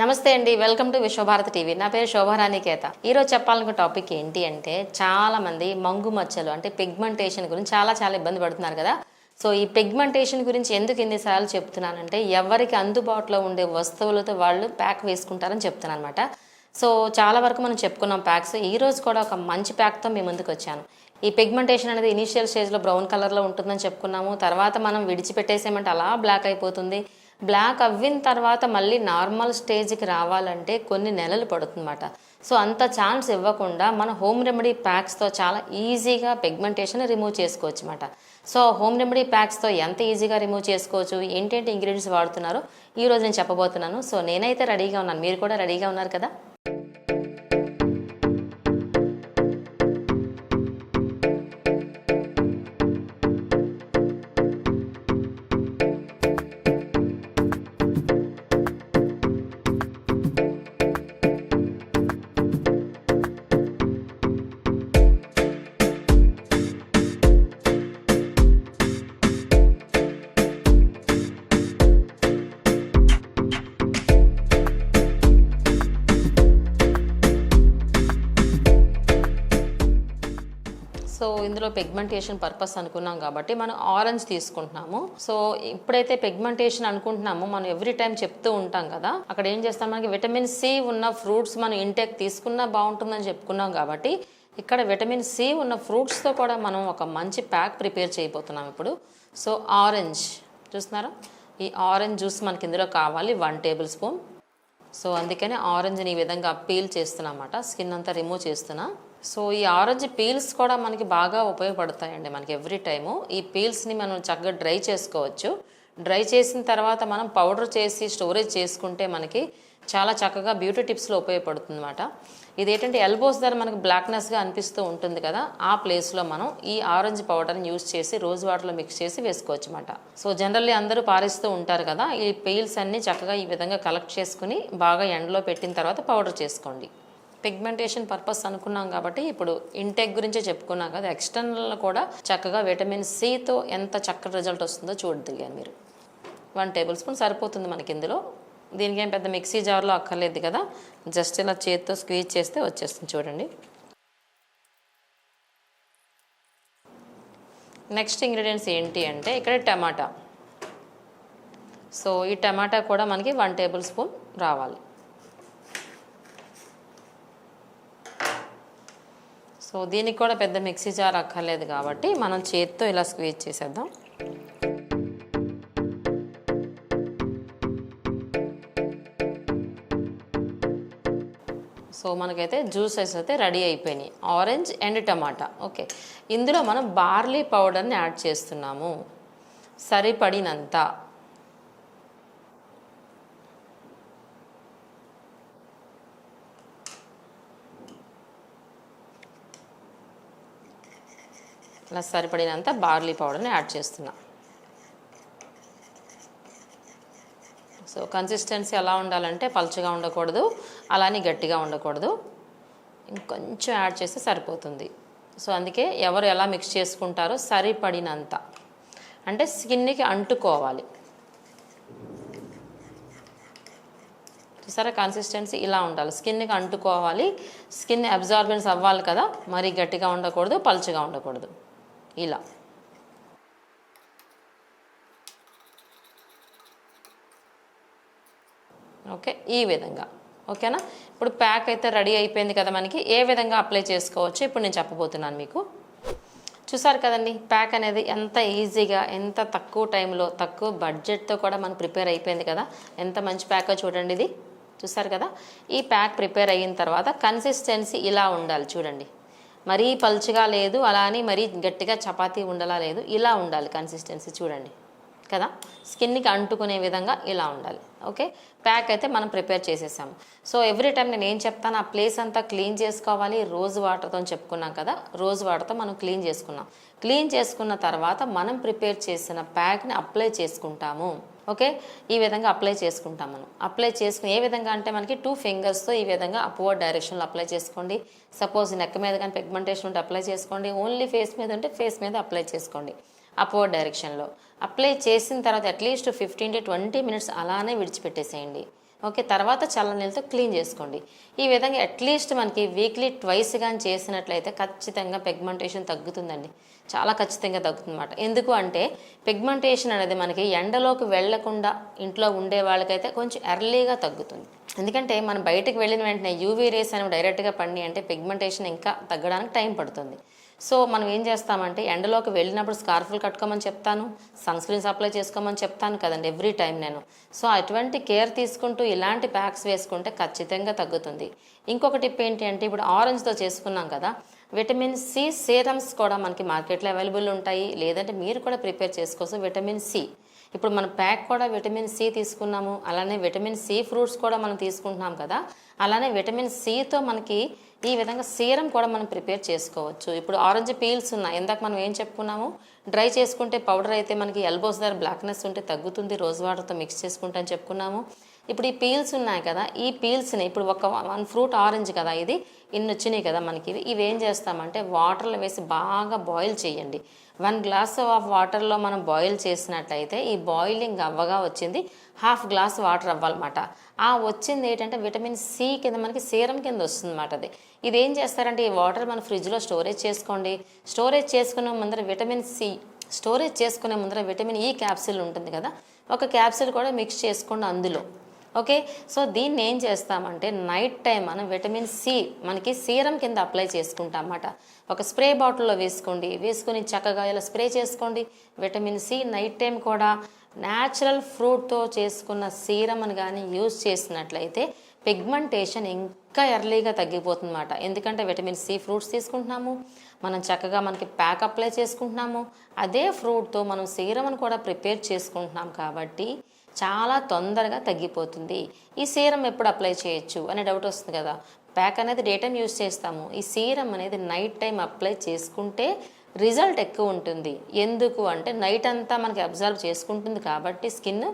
నమస్తే అండి, welcome to Visvabharati TV. నా పేరు శోభారాణికేత. ఈరోజు చెప్పాలనుకున్న టాపిక్ ఏంటి అంటే, చాలా మంది మంగు మచ్చలు అంటే పిగ్మెంటేషన్ గురించి చాలా ఇబ్బంది పడుతున్నారు కదా. సో ఈ పిగ్మెంటేషన్ గురించి ఎందుకు ఎన్నిసార్లు చెప్తున్నానంటే, ఎవరికి అందుబాటులో ఉండే వస్తువులతో వాళ్ళు ప్యాక్ వేసుకుంటారని చెప్తున్నాను అనమాట. సో చాలా వరకు మనం చెప్పుకున్నాం ప్యాక్స్. ఈ రోజు కూడా ఒక మంచి ప్యాక్తో మీ ముందుకు వచ్చాను. ఈ పిగ్మెంటేషన్ అనేది ఇనీషియల్ స్టేజ్లో బ్రౌన్ కలర్లో ఉంటుందని చెప్పుకున్నాము. తర్వాత మనం విడిచిపెట్టేసేమంటే అలా బ్లాక్ అయిపోతుంది. బ్లాక్ అవ్విన తర్వాత మళ్ళీ నార్మల్ స్టేజ్కి రావాలంటే కొన్ని నెలలు పడుతుందన్నమాట. సో అంత ఛాన్స్ ఇవ్వకుండా మన హోమ్ రెమెడీ ప్యాక్స్తో చాలా ఈజీగా పిగ్మెంటేషన్ రిమూవ్ చేసుకోవచ్చు అన్నమాట. సో హోమ్ రెమెడీ ప్యాక్స్తో ఎంత ఈజీగా రిమూవ్ చేసుకోవచ్చు, ఏంటంటే ఇంగ్రీడియంట్స్ వాడుతున్నారో ఈరోజు నేను చెప్పబోతున్నాను. సో నేనైతే రెడీగా ఉన్నాను, మీరు కూడా రెడీగా ఉన్నారు కదా. సో ఇందులో పిగ్మెంటేషన్ పర్పస్ అనుకున్నాం కాబట్టి మనం ఆరెంజ్ తీసుకుంటున్నాము. సో ఇప్పుడైతే పిగ్మెంటేషన్ అనుకుంటున్నాము, మనం ఎవ్రీ టైం చెప్తూ ఉంటాం కదా, అక్కడ ఏం చేస్తాం, మనకి విటమిన్ సి ఉన్న ఫ్రూట్స్ మనం ఇంటేక్ తీసుకున్నా బాగుంటుందని చెప్పుకున్నాం కాబట్టి ఇక్కడ విటమిన్ సి ఉన్న ఫ్రూట్స్తో కూడా మనం ఒక మంచి ప్యాక్ ప్రిపేర్ చేయబోతున్నాం ఇప్పుడు. సో ఆరెంజ్ చూస్తున్నారా, ఈ ఆరెంజ్ జ్యూస్ మనకి ఇందులో కావాలి 1 టేబుల్ స్పూన్. సో అందుకని ఆరెంజ్ని ఈ విధంగా పీల్ చేస్తున్నా అన్నమాట, స్కిన్ అంతా రిమూవ్ చేస్తున్నా. సో ఈ ఆరెంజ్ పీల్స్ కూడా మనకి బాగా ఉపయోగపడతాయండి. మనకి ఎవ్రీ టైము ఈ పీల్స్ని మనం చక్కగా డ్రై చేసుకోవచ్చు. డ్రై చేసిన తర్వాత మనం పౌడర్ చేసి స్టోరేజ్ చేసుకుంటే మనకి చాలా చక్కగా బ్యూటీ టిప్స్లో ఉపయోగపడుతుంది అన్నమాట. ఇదేంటంటే ఎల్బోస్ దగ్గర మనకి బ్లాక్నెస్గా అనిపిస్తూ ఉంటుంది కదా, ఆ ప్లేస్లో మనం ఈ ఆరెంజ్ పౌడర్ని యూజ్ చేసి రోజ్ వాటర్లో మిక్స్ చేసి వేసుకోవచ్చు అన్నమాట. సో జనరల్లీ అందరూ పారిస్తూ ఉంటారు కదా, ఈ పీల్స్ అన్నీ చక్కగా ఈ విధంగా కలెక్ట్ చేసుకుని బాగా ఎండలో పెట్టిన తర్వాత పౌడర్ చేసుకోండి. పిగ్మెంటేషన్ పర్పస్ అనుకున్నాం కాబట్టి ఇప్పుడు ఇంటేక్ గురించే చెప్పుకున్నాం కదా, ఎక్స్టర్నల్ కూడా చక్కగా విటమిన్ సితో ఎంత చక్కటి రిజల్ట్ వస్తుందో చూడదిగాను మీరు. 1 టేబుల్ స్పూన్ సరిపోతుంది మనకి ఇందులో. దీనికి ఏం పెద్ద మిక్సీ జార్లో అక్కర్లేదు కదా, జస్ట్ ఇలా చేతితో స్క్వీజ్ చేస్తే వచ్చేస్తుంది చూడండి. నెక్స్ట్ ఇంగ్రీడియంట్స్ ఏంటి అంటే ఇక్కడ టమాటా. సో ఈ టమాటా కూడా మనకి 1 టేబుల్ స్పూన్ రావాలి. సో దీనికి కూడా పెద్ద మిక్సీ జార్ అక్కర్లేదు కాబట్టి మనం చేతితో ఇలా స్క్వీజ్ చేసేద్దాం. సో మనకైతే జ్యూసెస్ అయితే రెడీ అయిపోయినాయి, ఆరెంజ్ అండ్ టమాటా. ఓకే, ఇందులో మనం బార్లీ పౌడర్ని యాడ్ చేస్తున్నాము సరిపడినంత. ఇలా సరిపడినంత బార్లీ పౌడర్ని యాడ్ చేస్తున్నా. సో కన్సిస్టెన్సీ ఎలా ఉండాలంటే పల్చగా ఉండకూడదు, అలానే గట్టిగా ఉండకూడదు, ఇంకొంచెం యాడ్ చేస్తే సరిపోతుంది. సో అందుకే ఎవరు ఎలా మిక్స్ చేసుకుంటారో సరిపడినంత, అంటే స్కిన్కి అంటుకోవాలి. చూసారా, కన్సిస్టెన్సీ ఇలా ఉండాలి, స్కిన్కి అంటుకోవాలి, స్కిన్ అబ్జార్బెన్స్ అవ్వాలి కదా, మరీ గట్టిగా ఉండకూడదు, పల్చగా ఉండకూడదు, ఇలా. ఓకే, ఈ విధంగా. ఓకేనా, ఇప్పుడు ప్యాక్ అయితే రెడీ అయిపోయింది కదా. మనకి ఏ విధంగా అప్లై చేసుకోవచ్చు ఇప్పుడు నేను చెప్పబోతున్నాను మీకు. చూసారు కదండి, ప్యాక్ అనేది ఎంత ఈజీగా, ఎంత తక్కువ టైంలో, తక్కువ బడ్జెట్తో కూడా మనం ప్రిపేర్ అయిపోయింది కదా. ఎంత మంచి ప్యాకో చూడండి ఇది. చూసారు కదా, ఈ ప్యాక్ ప్రిపేర్ అయిన తర్వాత కన్సిస్టెన్సీ ఇలా ఉండాలి చూడండి. మరీ పల్చగా లేదు, అలా అని మరీ గట్టిగా చపాతీ ఉండలా లేదు, ఇలా ఉండాలి కన్సిస్టెన్సీ చూడండి కదా, స్కిన్కి అంటుకునే విధంగా ఇలా ఉండాలి. ఓకే, ప్యాక్ అయితే మనం ప్రిపేర్ చేసేసాము. సో ఎవ్రీ టైం నేను ఏం చెప్తాను, ఆ ప్లేస్ అంతా క్లీన్ చేసుకోవాలి. రోజ్ వాటర్తో చెప్పుకున్నాం కదా, రోజ్ వాటర్తో మనం క్లీన్ చేసుకున్నాం. క్లీన్ చేసుకున్న తర్వాత మనం ప్రిపేర్ చేసిన ప్యాక్ని అప్లై చేసుకుంటాము. ఓకే, ఈ విధంగా అప్లై చేసుకుంటాం. మనం అప్లై చేసుకుని ఏ విధంగా అంటే మనకి 2 ఫింగర్స్తో ఈ విధంగా అప్వర్డ్ డైరెక్షన్లో అప్లై చేసుకోండి. సపోజ్ నెక్ మీద కానీ పిగ్మెంటేషన్ ఉంటే అప్లై చేసుకోండి, ఓన్లీ ఫేస్ మీద ఉంటే ఫేస్ మీద అప్లై చేసుకోండి. అప్వర్డ్ డైరెక్షన్లో అప్లై చేసిన తర్వాత అట్లీస్ట్ 15 to 20 మినిట్స్ అలానే విడిచిపెట్టేసేయండి. ఓకే, తర్వాత చల్లనీళ్ళతో క్లీన్ చేసుకోండి. ఈ విధంగా అట్లీస్ట్ మనకి వీక్లీ ట్వైస్ కానీ చేసినట్లయితే ఖచ్చితంగా పిగ్మెంటేషన్ తగ్గుతుందండి. చాలా ఖచ్చితంగా తగ్గుతుందన్నమాట. ఎందుకు అంటే పిగ్మెంటేషన్ అనేది మనకి ఎండలోకి వెళ్లకుండా ఇంట్లో ఉండే వాళ్ళకైతే కొంచెం ఎర్లీగా తగ్గుతుంది. ఎందుకంటే మనం బయటకు వెళ్ళిన వెంటనే యూవీ రేస్ అనేవి డైరెక్ట్గా పడి అంటే పిగ్మెంటేషన్ ఇంకా తగ్గడానికి టైం పడుతుంది. సో మనం ఏం చేస్తామంటే ఎండలోకి వెళ్ళినప్పుడు స్కార్ఫ్లు కట్టుకోమని చెప్తాను, సన్ స్క్రీన్స్ అప్లై చేసుకోమని చెప్తాను కదండి ఎవ్రీ టైం నేను. సో అటువంటి కేర్ తీసుకుంటూ ఇలాంటి ప్యాక్స్ వేసుకుంటే ఖచ్చితంగా తగ్గుతుంది. ఇంకొక టిప్ ఏంటి అంటే ఇప్పుడు ఆరెంజ్తో చేసుకున్నాం కదా, విటమిన్ సి సీరమ్స్ కూడా మనకి మార్కెట్లో అవైలబుల్ ఉంటాయి, లేదంటే మీరు కూడా ప్రిపేర్ చేసుకోవచ్చు విటమిన్ సి. ఇప్పుడు మన ప్యాక్ కూడా విటమిన్ సి తీసుకున్నాము, అలానే విటమిన్ సి ఫ్రూట్స్ కూడా మనం తీసుకుంటున్నాం కదా, అలానే విటమిన్ సితో మనకి ఈ విధంగా సీరం కూడా మనం ప్రిపేర్ చేసుకోవచ్చు. ఇప్పుడు ఆరెంజ్ పీల్స్ ఉన్నాయి, ఇందాక మనం ఏం చెప్పుకున్నాము, డ్రై చేసుకుంటే పౌడర్ అయితే మనకి ఎల్బోస్ దగ్గర బ్లాక్నెస్ ఉంటే తగ్గుతుంది, రోజ్ వాటర్తో మిక్స్ చేసుకుంటే అని చెప్పుకున్నాము. ఇప్పుడు ఈ పీల్స్ ఉన్నాయి కదా, ఈ పీల్స్ని ఇప్పుడు ఒక 1 ఫ్రూట్ ఆరెంజ్ కదా, ఇది ఇన్ని వచ్చినాయి కదా మనకి, ఇవి ఏం చేస్తామంటే వాటర్లో వేసి బాగా బాయిల్ చేయండి. 1 గ్లాస్ ఆఫ్ వాటర్లో మనం బాయిల్ చేసినట్లయితే ఈ బాయిలింగ్ అవ్వగా వచ్చింది 1/2 గ్లాస్ వాటర్ అవ్వాలన్నమాట. ఆ వచ్చింది ఏంటంటే విటమిన్ సి కింద మనకి సీరం కింద వస్తుంది అన్నమాట. ఇది ఏం చేస్తారంటే ఈ వాటర్ మన ఫ్రిడ్జ్లో స్టోరేజ్ చేసుకోండి. స్టోరేజ్ చేసుకునే ముందర విటమిన్ సి, స్టోరేజ్ చేసుకునే ముందర విటమిన్ ఈ క్యాప్సిల్ ఉంటుంది కదా, ఒక క్యాప్సిల్ కూడా మిక్స్ చేసుకోండి అందులో. ఓకే, సో దీన్ని ఏం చేస్తామంటే నైట్ టైం మనం విటమిన్ సి మనకి సీరం కింద అప్లై చేసుకుంటాం అన్నమాట. ఒక స్ప్రే బాటిల్లో వేసుకొని చక్కగా ఇలా స్ప్రే చేసుకోండి. విటమిన్ సి నైట్ టైం కూడా న్యాచురల్ ఫ్రూట్తో చేసుకున్న సీరం అని కానీ యూజ్ చేసినట్లయితే పిగ్మెంటేషన్ ఇంకా ఎర్లీగా తగ్గిపోతుంది అన్నమాట. ఎందుకంటే విటమిన్ సి ఫ్రూట్స్ తీసుకుంటున్నాము, మనం చక్కగా మనకి ప్యాక్ అప్లై చేసుకుంటున్నాము, అదే ఫ్రూట్తో మనం సీరమ్ని కూడా ప్రిపేర్ చేసుకుంటున్నాం కాబట్టి చాలా తొందరగా తగ్గిపోతుంది. ఈ సీరం ఎప్పుడు అప్లై చేయొచ్చు అనే డౌట్ వస్తుంది కదా. ప్యాక్ అనేది డే టైం యూజ్ చేస్తాము, ఈ సీరం అనేది నైట్ టైం అప్లై చేసుకుంటే రిజల్ట్ ఎక్కువ ఉంటుంది. ఎందుకు అంటే నైట్ అంతా మనకి అబ్జర్వ్ చేసుకుంటుంది కాబట్టి స్కిన్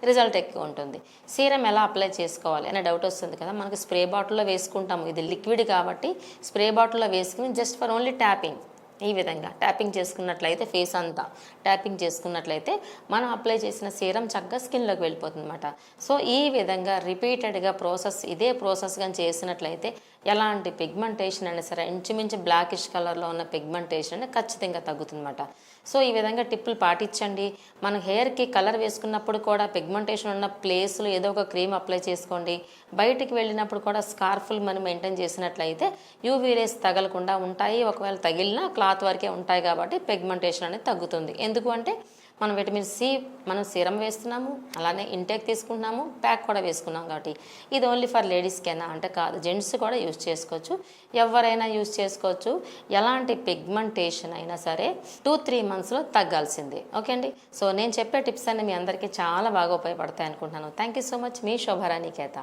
రిజల్ట్ ఎక్కువ ఉంటుంది. సీరం ఎలా అప్లై చేసుకోవాలి అనే డౌట్ వస్తుంది కదా. మనకి స్ప్రే బాటిల్లో వేసుకుంటాము, ఇది లిక్విడ్ కాబట్టి స్ప్రే బాటిల్లో వేసుకుని జస్ట్ ఫర్ ఓన్లీ ట్యాపింగ్, ఈ విధంగా ట్యాపింగ్ చేసుకున్నట్లయితే ఫేస్ అంతా ట్యాపింగ్ చేసుకున్నట్లయితే మనం అప్లై చేసిన సీరం చక్కగా స్కిన్లోకి వెళ్ళిపోతుంది అనమాట. సో ఈ విధంగా రిపీటెడ్గా ఇదే ప్రాసెస్ కానీ చేసినట్లయితే ఎలాంటి పిగ్మెంటేషన్ అయినా సరే ఇంచుమించు బ్లాకిష్ కలర్లో ఉన్న పిగ్మెంటేషన్ అనేది ఖచ్చితంగా తగ్గుతుందన్నమాట. సో ఈ విధంగా టిప్పులు పాటించండి. మన హెయిర్కి కలర్ వేసుకున్నప్పుడు కూడా పిగ్మెంటేషన్ ఉన్న ప్లేస్లో ఏదో ఒక క్రీమ్ అప్లై చేసుకోండి. బయటికి వెళ్ళినప్పుడు కూడా స్కార్ఫులు మనం మెయింటైన్ చేసినట్లయితే యూవీ రేస్ తగలకుండా ఉంటాయి. ఒకవేళ తగిలినా క్లాత్ వరకే ఉంటాయి కాబట్టి పిగ్మెంటేషన్ అనేది తగ్గుతుంది. ఎందుకు అంటే మనం విటమిన్ సి మనం సీరం వేస్తున్నాము, అలానే ఇంటేక్ తీసుకుంటున్నాము, ప్యాక్ కూడా వేసుకున్నాం కాబట్టి. ఇది ఓన్లీ ఫర్ లేడీస్కేనా అంటే కాదు, జెంట్స్ కూడా యూజ్ చేసుకోవచ్చు, ఎవరైనా యూజ్ చేసుకోవచ్చు. ఎలాంటి పిగ్మెంటేషన్ అయినా సరే 2-3 మంత్స్లో తగ్గాల్సిందే. ఓకే అండి. సో నేను చెప్పే టిప్స్ అన్ని మీ అందరికీ చాలా బాగా ఉపయోగపడతాయి అనుకుంటున్నాను. Thank you so much. మీ శోభారాణి కేత.